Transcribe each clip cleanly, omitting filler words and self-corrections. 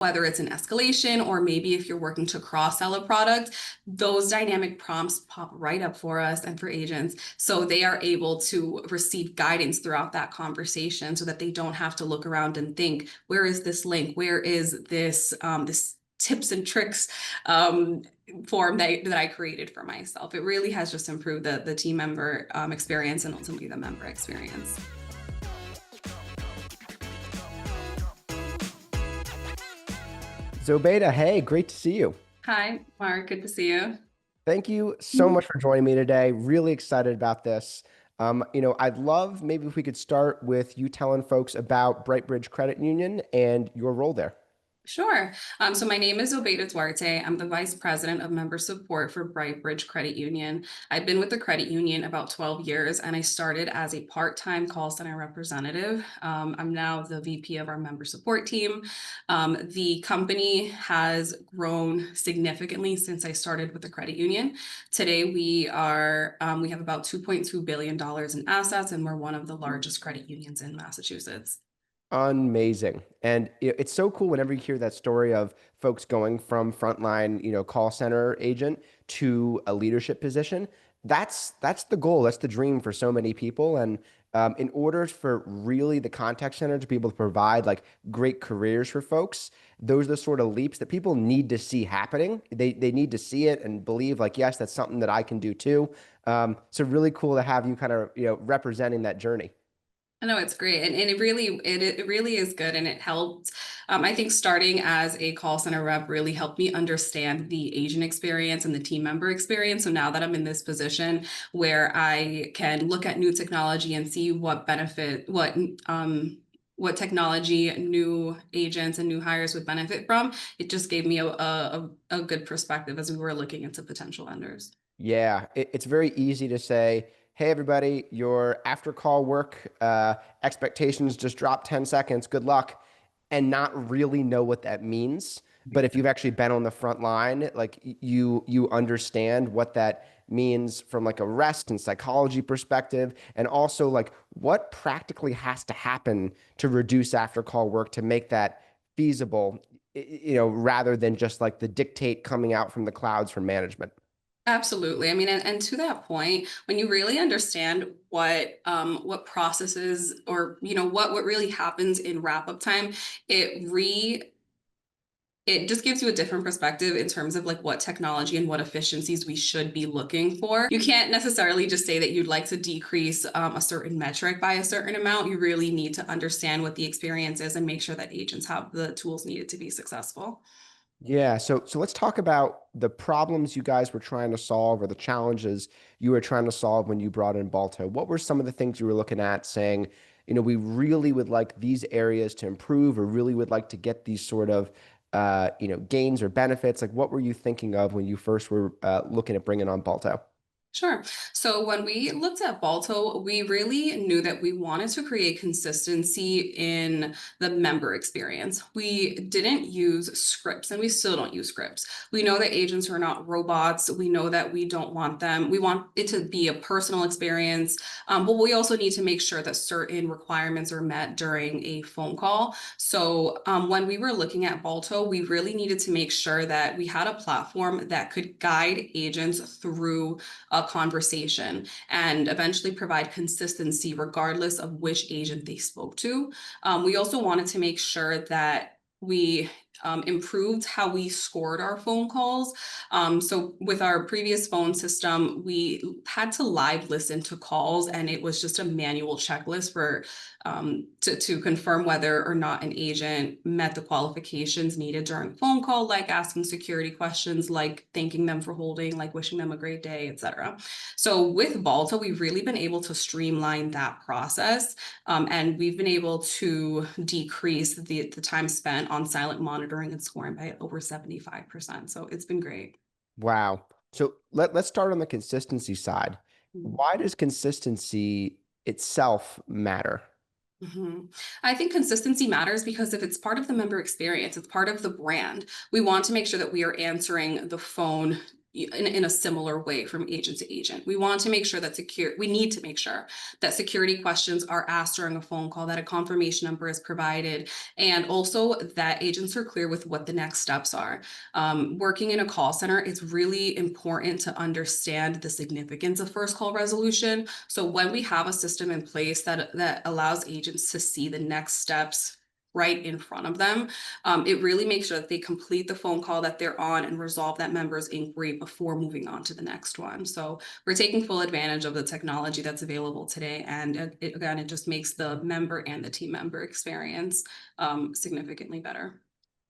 whether it's an escalation or maybe if you're working to cross-sell a product, those dynamic prompts pop right up for us and for agents. So they are able to receive guidance throughout that conversation so that they don't have to look around and think, where is this link? Where is this, this tips and tricks form that I created for myself? It really has just improved the team member experience and ultimately the member experience. Zobeida, hey, great to see you. Hi, Mark. Good to see you. Thank you so much for joining me today. Really excited about this. I'd love maybe if we could start with you telling folks about BrightBridge Credit Union and your role there. Sure. So my name is Zobeida Duarte. I'm the Vice President of Member Support for BrightBridge Credit Union. I've been with the credit union about 12 years, and I started as a part-time call center representative. I'm now the VP of our member support team. The company has grown significantly since I started with the credit union. Today, we have about $2.2 billion in assets, and we're one of the largest credit unions in Massachusetts. Amazing. And it's so cool whenever you hear that story of folks going from frontline, call center agent to a leadership position. That's the goal. That's the dream for so many people. And in order for really the contact center to be able to provide like great careers for folks, those are the sort of leaps that people need to see happening. They need to see it and believe like, yes, that's something that I can do too. So really cool to have you kind of, representing that journey. I know it's great, and it really is good, and it helped. I think starting as a call center rep really helped me understand the agent experience and the team member experience. So now that I'm in this position where I can look at new technology and see what technology new agents and new hires would benefit from, it just gave me a good perspective as we were looking into potential vendors. Yeah, it's very easy to say, hey, everybody, your after call work expectations just dropped 10 seconds. Good luck. And not really know what that means. But if you've actually been on the front line, like you understand what that means from like a rest and psychology perspective, and also like what practically has to happen to reduce after call work to make that feasible, rather than just like the dictate coming out from the clouds from management. Absolutely. I mean, and to that point, when you really understand what processes or what really happens in wrap up time, it re it just gives you a different perspective in terms of like what technology and what efficiencies we should be looking for. You can't necessarily just say that you'd like to decrease a certain metric by a certain amount. You really need to understand what the experience is and make sure that agents have the tools needed to be successful. Yeah, so let's talk about the problems you guys were trying to solve or the challenges you were trying to solve when you brought in Balto. What were some of the things you were looking at saying, we really would like these areas to improve or really would like to get these sort of gains or benefits? Like what were you thinking of when you first were looking at bringing on Balto? Sure. So when we looked at Balto, we really knew that we wanted to create consistency in the member experience. We didn't use scripts and we still don't use scripts. We know that agents are not robots. We know that we don't want them. We want it to be a personal experience, but we also need to make sure that certain requirements are met during a phone call. So when we were looking at Balto, we really needed to make sure that we had a platform that could guide agents through a conversation and eventually provide consistency regardless of which agent they spoke to. We also wanted to make sure that we improved how we scored our phone calls. So with our previous phone system, we had to live listen to calls, and it was just a manual checklist for to confirm whether or not an agent met the qualifications needed during a phone call, like asking security questions, like thanking them for holding, like wishing them a great day, etc. So with Balto, we've really been able to streamline that process, and we've been able to decrease the time spent on silent monitoring and scoring by over 75%. So it's been great. Wow. So let's start on the consistency side. Why does consistency itself matter? I think consistency matters because if it's part of the member experience, it's part of the brand. We want to make sure that we are answering the phone in a similar way from agent to agent. We want to make sure that we need to make sure that security questions are asked during a phone call, that a confirmation number is provided, and also that agents are clear with what the next steps are. Working in a call center, it's really important to understand the significance of first call resolution. So when we have a system in place that allows agents to see the next steps right in front of them, it really makes sure that they complete the phone call that they're on and resolve that member's inquiry before moving on to the next one. So we're taking full advantage of the technology that's available today. And again, it just makes the member and the team member experience significantly better.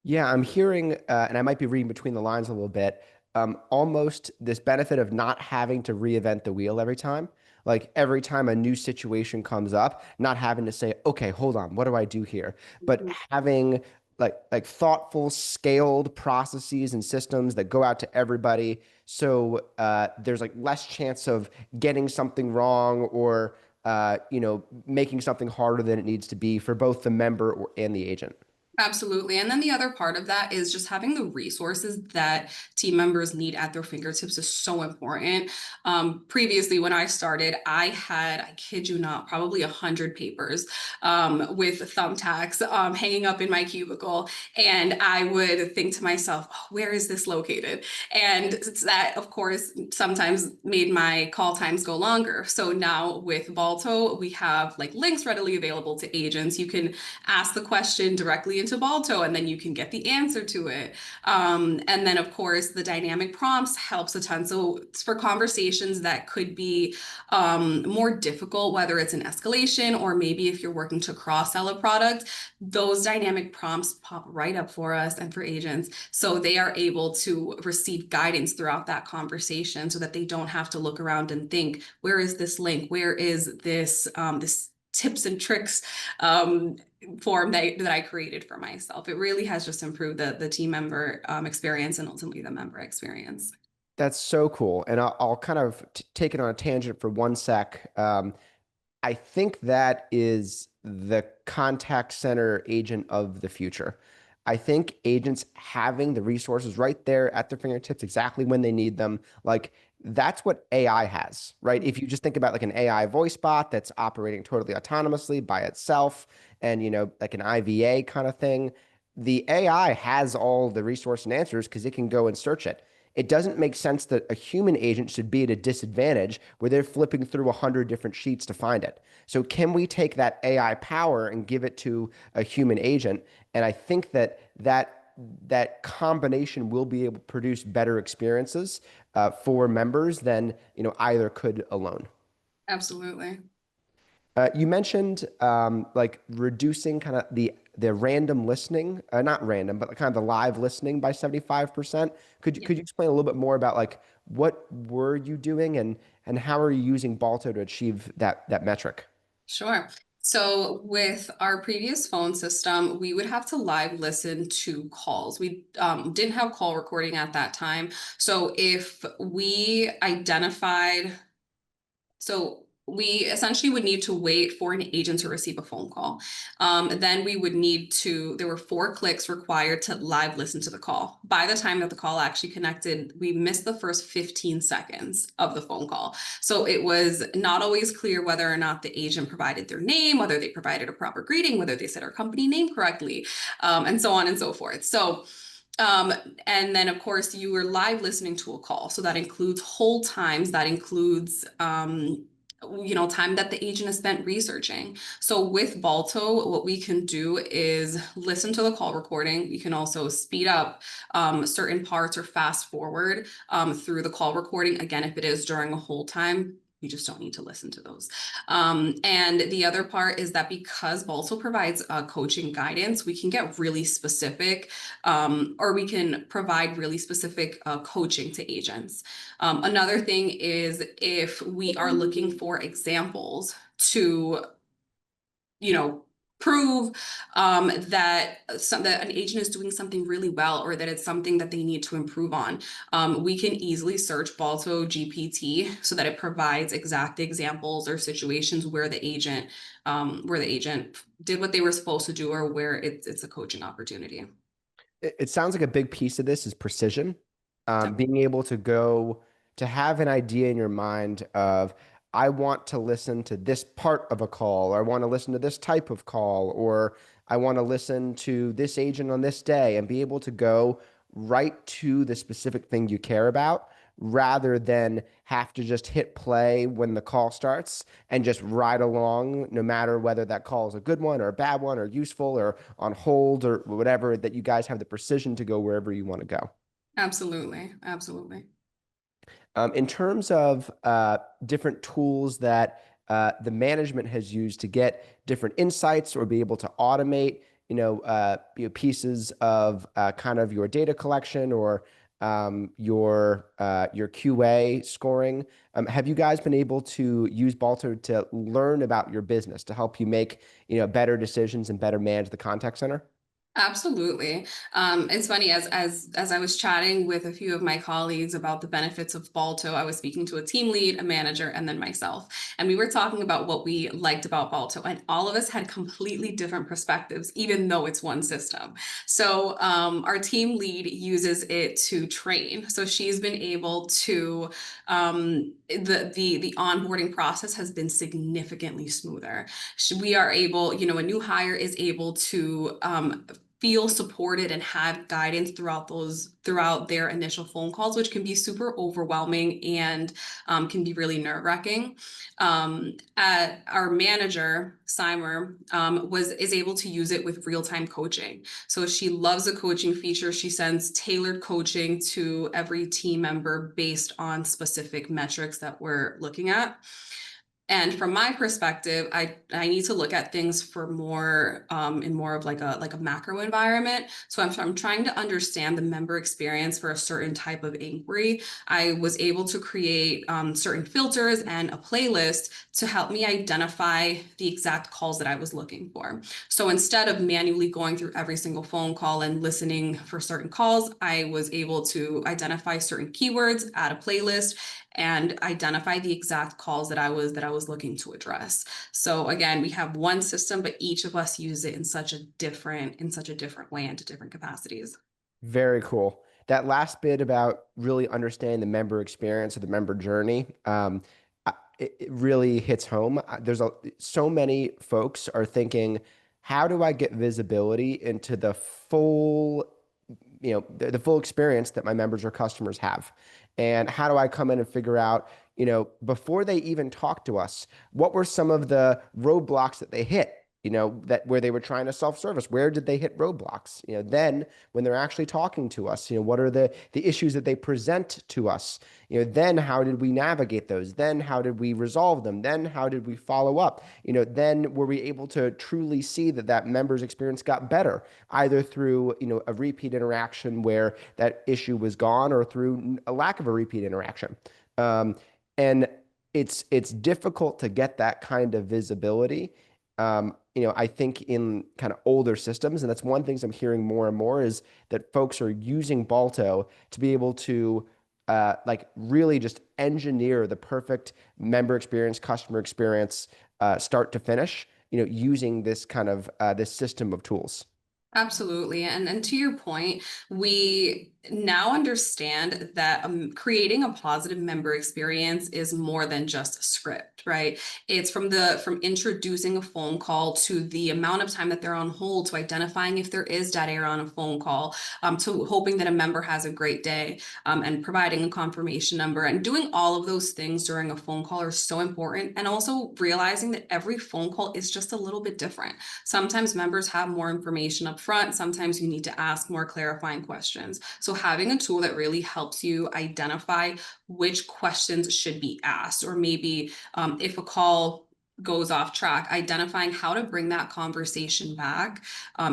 Yeah, I'm hearing, and I might be reading between the lines a little bit, almost this benefit of not having to reinvent the wheel every time. Like every time a new situation comes up, not having to say, okay, hold on, what do I do here? But having like thoughtful, scaled processes and systems that go out to everybody. So there's like less chance of getting something wrong or making something harder than it needs to be for both the member and the agent. Absolutely. And then the other part of that is just having the resources that team members need at their fingertips is so important. Previously, when I started, I kid you not, probably 100 papers with thumbtacks hanging up in my cubicle. And I would think to myself, oh, where is this located? And that, of course, sometimes made my call times go longer. So now with Balto, we have like links readily available to agents. You can ask the question directly into Balto and then you can get the answer to it. And then of course the dynamic prompts helps a ton. So it's for conversations that could be more difficult, whether it's an escalation or maybe if you're working to cross-sell a product, those dynamic prompts pop right up for us and for agents. So they are able to receive guidance throughout that conversation so that they don't have to look around and think, where is this link? Where is this tips and tricks form that I created for myself. It really has just improved the team member experience and ultimately the member experience. That's so cool. And I'll kind of take it on a tangent for one sec. I think that is the contact center agent of the future. I think agents having the resources right there at their fingertips exactly when they need them, like that's what AI has, right? If you just think about like an AI voice bot that's operating totally autonomously by itself and, like an IVA kind of thing, the AI has all the resource and answers because it can go and search it. It doesn't make sense that a human agent should be at a disadvantage where they're flipping through 100 different sheets to find it. So can we take that AI power and give it to a human agent? And I think that combination will be able to produce better experiences for members than either could alone. Absolutely. You mentioned like reducing kind of the random listening, not random, but kind of the live listening by 75%. Could you explain a little bit more about like what were you doing and how are you using Balto to achieve that metric? Sure. So with our previous phone system, we would have to live listen to calls. We didn't have call recording at that time. So if we identified So we essentially would need to wait for an agent to receive a phone call. Then we would there were 4 clicks required to live listen to the call. By the time that the call actually connected, we missed the first 15 seconds of the phone call. So it was not always clear whether or not the agent provided their name, whether they provided a proper greeting, whether they said our company name correctly, and so on and so forth. Um, and then of course you were live listening to a call. So that includes hold times, that includes time that the agent has spent researching. So with Balto, what we can do is listen to the call recording. We can also speed up certain parts or fast forward through the call recording. Again, if it is during a hold time, you just don't need to listen to those. And the other part is that because Balto provides coaching guidance, we can get really specific, or we can provide really specific coaching to agents. Another thing is if we are looking for examples to, you know, prove that an agent is doing something really well or that it's something that they need to improve on. We can easily search Balto GPT so that it provides exact examples or situations where the agent did what they were supposed to do or where it's a coaching opportunity. It sounds like a big piece of this is precision. Being able to go to have an idea in your mind of, I want to listen to this part of a call, or I want to listen to this type of call, or I want to listen to this agent on this day, and be able to go right to the specific thing you care about rather than have to just hit play when the call starts and just ride along, no matter whether that call is a good one or a bad one or useful or on hold or whatever, that you guys have the precision to go wherever you want to go. Absolutely. Absolutely. In terms of different tools that the management has used to get different insights or be able to automate, pieces of kind of your data collection or your QA scoring, have you guys been able to use Balto to learn about your business to help you make, better decisions and better manage the contact center? Absolutely. It's funny as I was chatting with a few of my colleagues about the benefits of Balto, I was speaking to a team lead, a manager, and then myself. And we were talking about what we liked about Balto, and all of us had completely different perspectives, even though it's one system. So our team lead uses it to train. So she's been able to the onboarding process has been significantly smoother. We are able, a new hire is able to feel supported and have guidance throughout their initial phone calls, which can be super overwhelming and can be really nerve-wracking. Our manager Simer is able to use it with real-time coaching. So she loves the coaching feature. She sends tailored coaching to every team member based on specific metrics that we're looking at. And from my perspective, I need to look at things for more in more of like a macro environment. So I'm trying to understand the member experience for a certain type of inquiry. I was able to create certain filters and a playlist to help me identify the exact calls that I was looking for. So instead of manually going through every single phone call and listening for certain calls, I was able to identify certain keywords, add a playlist, and identify the exact calls that I was looking to address. So again, we have one system, but each of us use it in such a different way and to different capacities. Very cool. That last bit about really understanding the member experience or the member journey, it really hits home. So many folks are thinking, how do I get visibility into the full, the full experience that my members or customers have? And how do I come in and figure out, before they even talk to us, what were some of the roadblocks that they hit? That where they were trying to self-service, where did they hit roadblocks? Then when they're actually talking to us, what are the issues that they present to us? Then how did we navigate those? Then how did we resolve them? Then how did we follow up? Then were we able to truly see that that member's experience got better, either through, a repeat interaction where that issue was gone, or through a lack of a repeat interaction. And it's difficult to get that kind of visibility. I think in kind of older systems, and that's one thing I'm hearing more and more, is that folks are using Balto to be able to like really just engineer the perfect member experience, customer experience, start to finish, using this kind of this system of tools. Absolutely. And to your point, we now understand that creating a positive member experience is more than just a script, right? It's from introducing a phone call to the amount of time that they're on hold, to identifying if there is dead air on a phone call, to hoping that a member has a great day, and providing a confirmation number, and doing all of those things during a phone call are so important. And also realizing that every phone call is just a little bit different. Sometimes members have more information up front. Sometimes you need to ask more clarifying questions. So having a tool that really helps you identify which questions should be asked, or maybe if a call goes off track, identifying how to bring that conversation back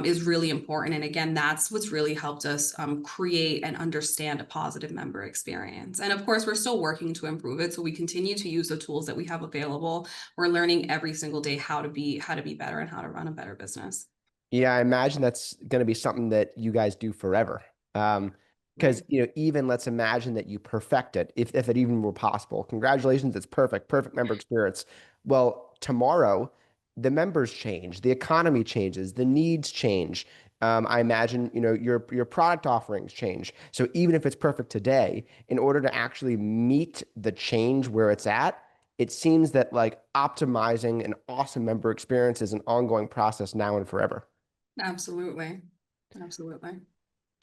is really important. And again, that's what's really helped us create and understand a positive member experience. And of course, we're still working to improve it. So we continue to use the tools that we have available. We're learning every single day how to be better and how to run a better business. Yeah, I imagine that's going to be something that you guys do forever. Because, Right. even let's imagine that you perfect it, if it even were possible. Congratulations, it's perfect, perfect member experience. Well, tomorrow, the members change, the economy changes, the needs change. I imagine, your product offerings change. So even if it's perfect today, in order to actually meet the change where it's at, it seems that like optimizing an awesome member experience is an ongoing process now and forever. Absolutely. Absolutely.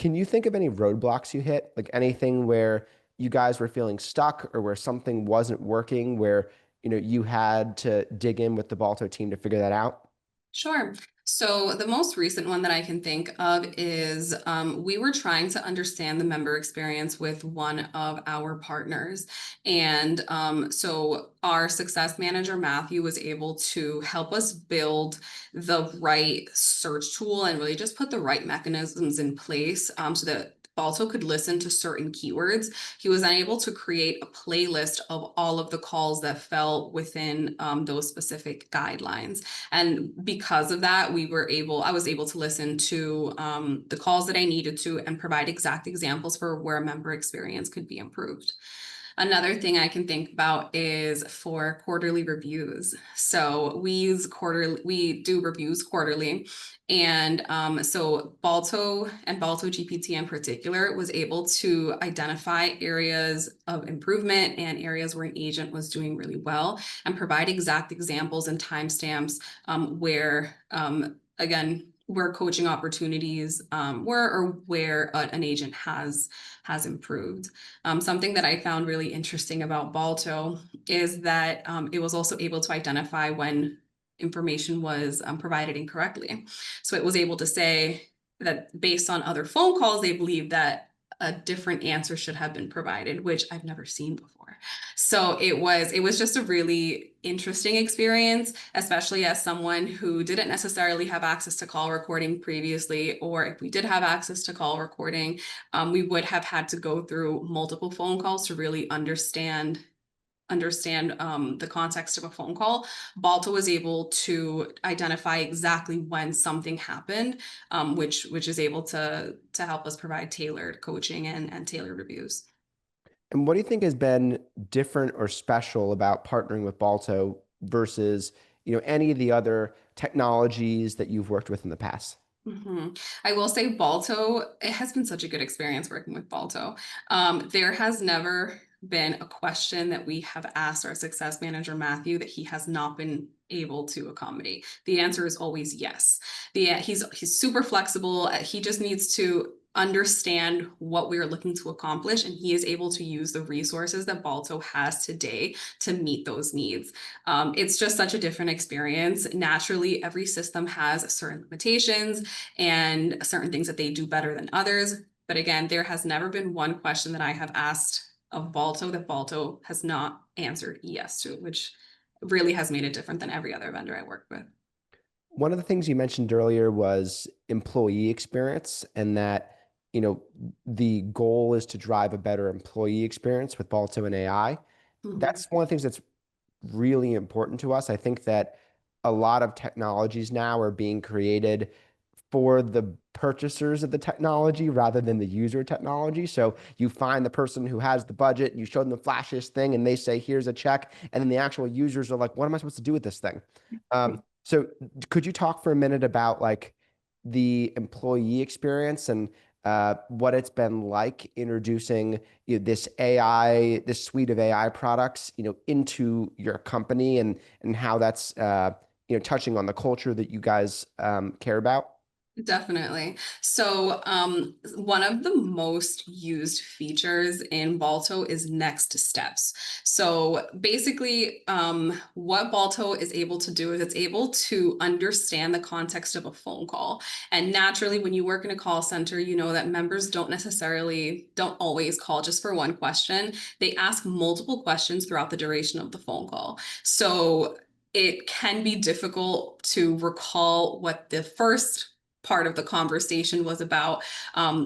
Can you think of any roadblocks you hit? Like anything where you guys were feeling stuck or where something wasn't working, where, you had to dig in with the Balto team to figure that out? Sure. So the most recent one that I can think of is we were trying to understand the member experience with one of our partners. And so our success manager, Matthew, was able to help us build the right search tool and really just put the right mechanisms in place so that Balto could listen to certain keywords. He was unable to create a playlist of all of the calls that fell within those specific guidelines. And because of that, I was able to listen to the calls that I needed to and provide exact examples for where a member experience could be improved. Another thing I can think about is for quarterly reviews. So we do reviews quarterly. And so Balto and Balto GPT in particular was able to identify areas of improvement and areas where an agent was doing really well and provide exact examples and timestamps where, again, where coaching opportunities were or where an agent has improved. Something that I found really interesting about Balto is that it was also able to identify when information was provided incorrectly. So it was able to say that based on other phone calls, they believe that a different answer should have been provided, which I've never seen before. So it was just a really interesting experience, especially as someone who didn't necessarily have access to call recording previously, or if we did have access to call recording, we would have had to go through multiple phone calls to really understand the context of a phone call. Balto was able to identify exactly when something happened, which is able to help us provide tailored coaching and tailored reviews. And what do you think has been different or special about partnering with Balto versus, any of the other technologies that you've worked with in the past? I will say Balto, it has been such a good experience working with Balto. There has never been a question that we have asked our success manager, Matthew, that he has not been able to accommodate. The answer is always yes. He's super flexible. He just needs to understand what we are looking to accomplish, and he is able to use the resources that Balto has today to meet those needs. It's just such a different experience. Naturally, every system has certain limitations and certain things that they do better than others. But again, there has never been one question that I have asked of Balto that Balto has not answered yes to, which really has made it different than every other vendor I worked with. One of the things you mentioned earlier was employee experience, and that, the goal is to drive a better employee experience with Balto and AI. Mhm. That's one of the things that's really important to us. I think that a lot of technologies now are being created for the purchasers of the technology rather than the user of technology. So you find the person who has the budget, you show them the flashiest thing, and they say, "Here's a check," and then the actual users are like, "What am I supposed to do with this thing?" So could you talk for a minute about like the employee experience and what it's been like introducing, this AI, this suite of AI products, into your company, and how that's touching on the culture that you guys care about? Definitely. So, one of the most used features in Balto is next steps. So basically, what Balto is able to do is it's able to understand the context of a phone call. And naturally, when you work in a call center, you know that members don't always call just for one question. They ask multiple questions throughout the duration of the phone call. So it can be difficult to recall what the first part of the conversation was about,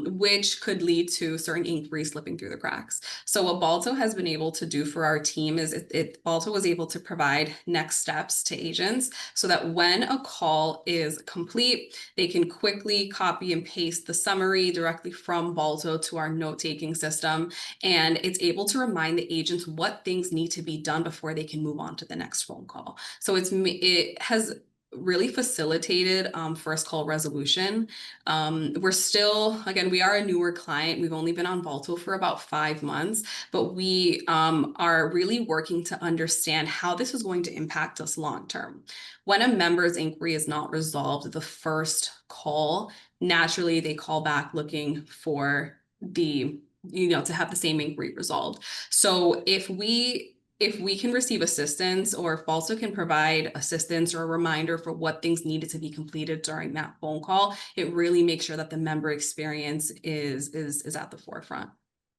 which could lead to certain inquiries slipping through the cracks. So what Balto has been able to do for our team is Balto was able to provide next steps to agents so that when a call is complete, they can quickly copy and paste the summary directly from Balto to our note-taking system. And it's able to remind the agents what things need to be done before they can move on to the next phone call. So it has really facilitated first call resolution. We're still, again, we are a newer client. We've only been on Balto for about 5 months, but we are really working to understand how this is going to impact us long term. When a member's inquiry is not resolved, the first call, naturally they call back looking for to have the same inquiry resolved. So if we can receive assistance, or if Balto can provide assistance or a reminder for what things needed to be completed during that phone call, it really makes sure that the member experience is at the forefront.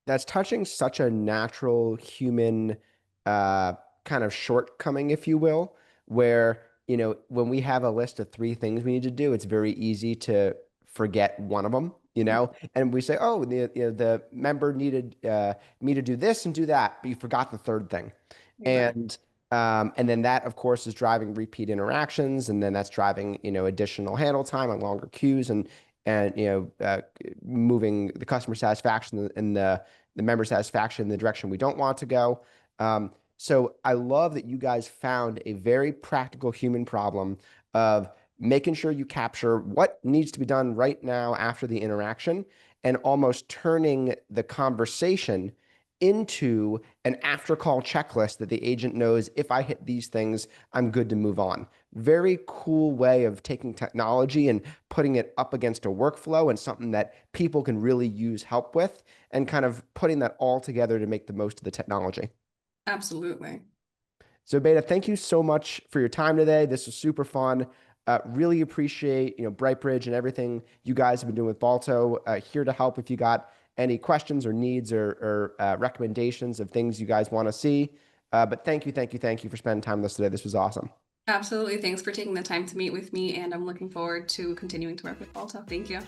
That's touching such a natural human uh, kind of shortcoming, if you will, where, when we have a list of three things we need to do, it's very easy to forget one of them, and we say, oh, the member needed me to do this and do that, but you forgot the third thing. Exactly. And then that, of course, is driving repeat interactions, and then that's driving, additional handle time on longer queues, and moving the customer satisfaction and the member satisfaction in the direction we don't want to go. So I love that you guys found a very practical human problem of making sure you capture what needs to be done right now after the interaction, and almost turning the conversation into an after call checklist that the agent knows, if I hit these things, I'm good to move on. Very cool way of taking technology and putting it up against a workflow and something that people can really use help with, and kind of putting that all together to make the most of the technology. Absolutely. So Beta, thank you so much for your time today. This was super fun. Really appreciate, BrightBridge and everything you guys have been doing with Balto. Here to help if you got any questions or needs, or recommendations of things you guys want to see. But thank you, thank you, thank you for spending time with us today. This was awesome. Absolutely. Thanks for taking the time to meet with me, and I'm looking forward to continuing to work with Balto. Thank you.